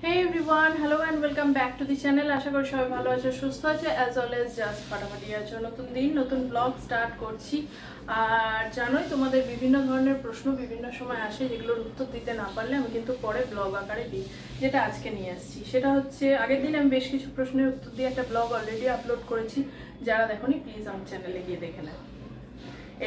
Hey everyone, hello and welcome back to the channel. আশা করি সবাই ভালো আছে, সুস্থ আছে, as always জাস্ট ফাটাফাটি আছে। নতুন দিন নতুন ব্লগ স্টার্ট করছি। আর জানোই তোমাদের বিভিন্ন ধরনের প্রশ্ন বিভিন্ন সময় আসে, যেগুলোর উত্তর দিতে না পারলে আমি কিন্তু পরে ব্লগ আকারে দিই, যেটা আজকে নিয়ে আসছি। সেটা হচ্ছে, আগের দিন আমি বেশ কিছু প্রশ্নের উত্তর দিয়ে একটা ব্লগ অলরেডি আপলোড করেছি। যারা দেখোনি প্লিজ আমার চ্যানেলে গিয়ে দেখে নেয়।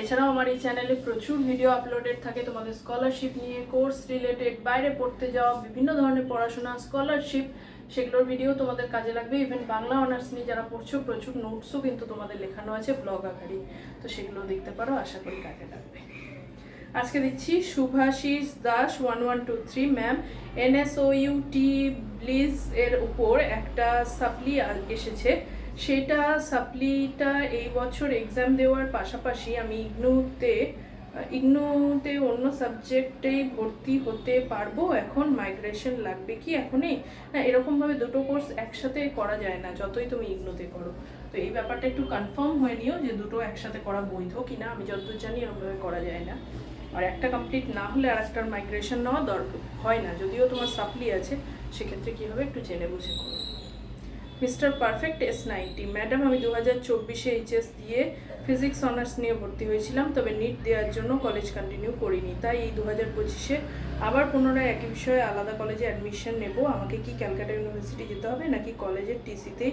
এছাড়াও আমার এই চ্যানেলে প্রচুর ভিডিও আপলোডেড থাকে তোমাদের স্কলারশিপ নিয়ে, কোর্স রিলেটেড, বাইরে পড়তে যাওয়া, বিভিন্ন ধরনের পড়াশোনা, স্কলারশিপ, সেগুলোর ভিডিও তোমাদের কাজে লাগবে। ইভেন বাংলা অনার্স নিয়ে যারা পড়ছো প্রচুর নোটসও কিন্তু তোমাদের লেখানো আছে ব্লগ আকারে, তো সেগুলো দেখতে পারো, আশা করি কাজে লাগবে। আজকে দিচ্ছি শুভাশিস দাস 1123 ম্যাম, NSOUT ব্লিজ এর উপর একটা সাপ্লি এসেছে। সেটা সাপ্লিটা এই বছর এক্সাম দেওয়ার পাশাপাশি আমি ইগনুতে অন্য সাবজেক্টেই ভর্তি হতে পারবো। এখন মাইগ্রেশন লাগবে কি এখনই? না, এরকমভাবে দুটো কোর্স একসাথে করা যায় না, যতই তুমি ইগনুতে করো। তো এই ব্যাপারটা একটু কনফার্ম হয়ে নিও যে দুটো একসাথে করা বৈধ কিনা। আমি যতদূর জানি এরকমভাবে করা যায় না। আর একটা কমপ্লিট না হলে আর একটার মাইগ্রেশন নেওয়া দরকার হয় না, যদিও তোমার সাপ্লি আছে। সেক্ষেত্রে কী হবে একটু জেনে বুঝে করো। মিস্টার পারফেক্ট S90 ম্যাডাম, আমি 2024-এ এইচএস দিয়ে ফিজিক্স অনার্স নিয়ে ভর্তি হয়েছিলাম, তবে নিট দেওয়ার জন্য কলেজ কন্টিনিউ করিনি। তাই এই 2025-এ আবার পুনরায় একই বিষয়ে আলাদা কলেজে অ্যাডমিশন নেব। আমাকে কি ক্যালকাটা ইউনিভার্সিটি যেতে হবে নাকি কলেজের টিসিতেই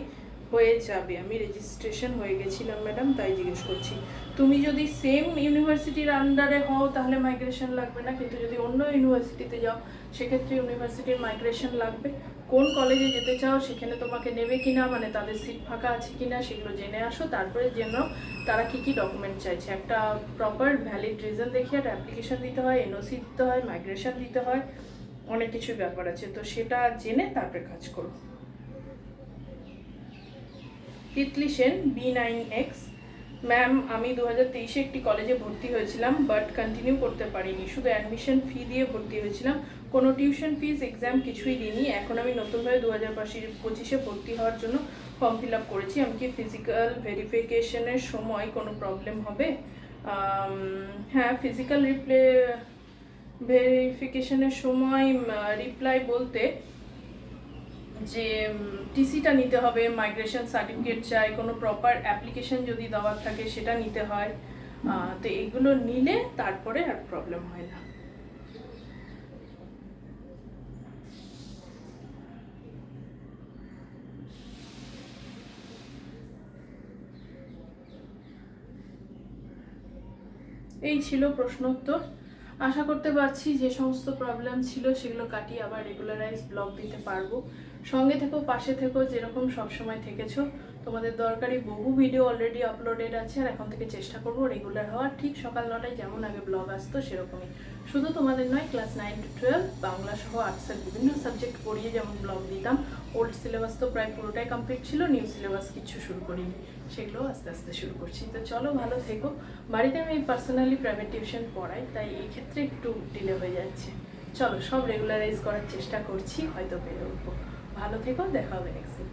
হয়ে যাবে? আমি রেজিস্ট্রেশন হয়ে গেছিলাম ম্যাডাম, তাই জিজ্ঞেস করছি। তুমি যদি সেম ইউনিভার্সিটির আন্ডারে হও তাহলে মাইগ্রেশন লাগবে না, কিন্তু যদি অন্য ইউনিভার্সিটিতে যাও সেক্ষেত্রে ইউনিভার্সিটির মাইগ্রেশন লাগবে। কোন কলেজে যেতে চাও সেখানে তোমাকে নেবে কিনা, মানে তাদের সিট ফাঁকা আছে কিনা, সেগুলো জেনে আসো। তারপরে জেনো তারা কি কি ডকুমেন্ট চাইছে। একটা প্রপার ভ্যালিড রিজন দেখিয়ে একটা অ্যাপ্লিকেশন দিতে হয়, এনওসি দিতে হয়, মাইগ্রেশন দিতে হয়, অনেক কিছু ব্যাপার আছে। তো সেটা জেনে তারপরে কাজ করো। তিতলি সেন B9X ম্যাম, আমি 2023-এ একটি কলেজে ভর্তি হয়েছিলাম, বাট কন্টিনিউ করতে পারিনি। শুধু অ্যাডমিশন ফি দিয়ে ভর্তি হয়েছিলাম, কোনো টিউশন ফিস এক্সাম কিছুই দিইনি। এখন আমি নতুনভাবে 2025-এ ভর্তি হওয়ার জন্য ফর্ম ফিল আপ করেছি। আমি কি ফিজিক্যাল ভেরিফিকেশনের সময় কোনো প্রবলেম হবে? হ্যাঁ, ফিজিক্যাল ভেরিফিকেশনের সময় রিপ্লাই বলতে যে টিসিটা নিতে হবে, মাইগ্রেশন সার্টিফিকেট চাই, কোনো প্রপার অ্যাপ্লিকেশন যদি দেওয়ার থাকে সেটা নিতে হয়। তো এগুলো নিলে তারপরে আর প্রবলেম হয় না। এই ছিল প্রশ্ন উত্তর। আশা করতে পারছি যে সমস্ত প্রবলেম ছিল সেগুলো কাটিয়ে আবার রেগুলারাইজ ব্লগ দিতে পারবো। সঙ্গে থেকো, পাশে থেকো, যেরকম সবসময় থেকেছো। তোমাদের দরকারি বহু ভিডিও অলরেডি আপলোডেড আছে, আর এখন থেকে চেষ্টা করবো রেগুলার হওয়ার। ঠিক সকাল 9টায় যেমন আগে ব্লগ আসতো সেরকমই। শুধু তোমাদের নয়, ক্লাস 9 to 12 বাংলা সহ আর্টসের বিভিন্ন সাবজেক্ট পড়িয়ে যেমন ব্লগ দিতাম। ওল্ড সিলেবাস তো প্রায় পুরোটাই কমপ্লিট ছিল, নিউ সিলেবাস কিছু শুরু করিনি, সেগুলো আস্তে আস্তে শুরু করছি। তো চলো, ভালো থেকো। বাড়িতে আমি পার্সোনালি প্রাইভেট টিউশন পড়াই, তাই এই ক্ষেত্রে একটু ডিলে হয়ে যাচ্ছে। চলো, সব রেগুলারাইজ করার চেষ্টা করছি, হয়তো পেরে উঠবো। ভালো থেকো, দেখা হবে নেক্সট দিন।